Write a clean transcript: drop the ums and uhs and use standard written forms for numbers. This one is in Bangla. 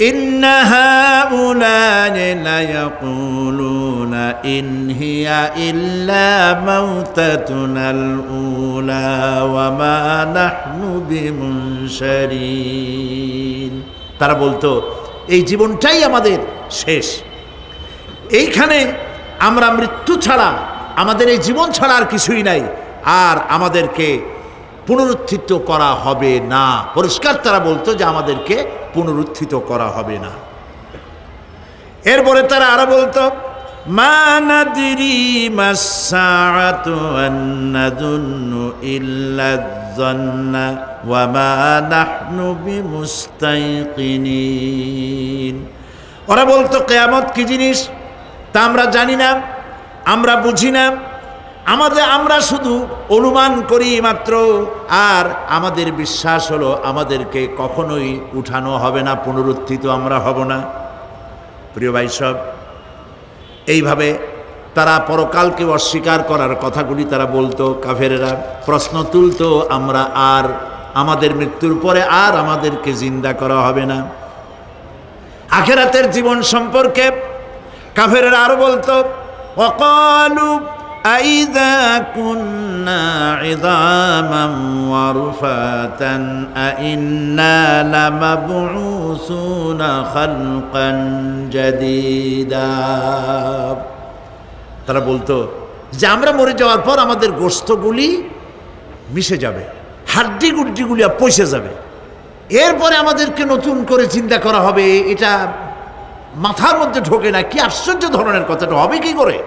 ইন্না হাউলানি লায়াকুলুনা ইন হিয়া ইল্লা মাউতাতুনাল উলা ওয়া মা নাহনু বিমুনশারিন। তারা বলতো এই জীবনটাই আমাদের শেষ, এইখানে আমরা মৃত্যু ছাড়া, আমাদের এই জীবন ছাড়া আর কিছুই নাই, আর আমাদেরকে পুনরুত্থিত করা হবে না। পরিষ্কার তারা বলতো যে আমাদেরকে পুনরুত্থিত করা হবে না। এরপরে তারা আরো বলতো মা নাদরি মাসসাআতু ওয়ান নাযুন্নু ইল্লা যান্না ওয়া মা নাহনু বিমুস্তাইকিনিন। ওরা বলতো কিয়ামত কি জিনিস তা আমরা জানি না, আমরা বুঝি না, আমরা শুধু অনুমান করি মাত্র, আর আমাদের বিশ্বাস হলো আমাদেরকে কখনোই উঠানো হবে না, পুনরুত্থিত আমরা হব না। প্রিয় ভাই সব, এইভাবে তারা পরকালকে অস্বীকার করার কথাগুলি তারা বলতো। কাফেরেরা প্রশ্ন তুলতো আমরা আর আমাদের মৃত্যুর পরে আর আমাদেরকে জিন্দা করা হবে না। আখিরাতের জীবন সম্পর্কে কাফেরেরা আরো বলতো ওয়াকালু আইযা কুন্না ইযামান ওয়া রুফাতান আইন্না লামাবউসুনা খালকান জাদীদা। তারা বলতো যে আমরা মরে যাওয়ার পর আমাদের গোশতগুলি মিশে যাবে, হাড্ডি গুড্ডিগুলি পচে যাবে, এরপরে আমাদেরকে নতুন করে চিন্তা করা হবে। এটা মাথার মধ্যে ঢোকে না, কি আশ্চর্য ধরনের কথাটা হবে কি করে।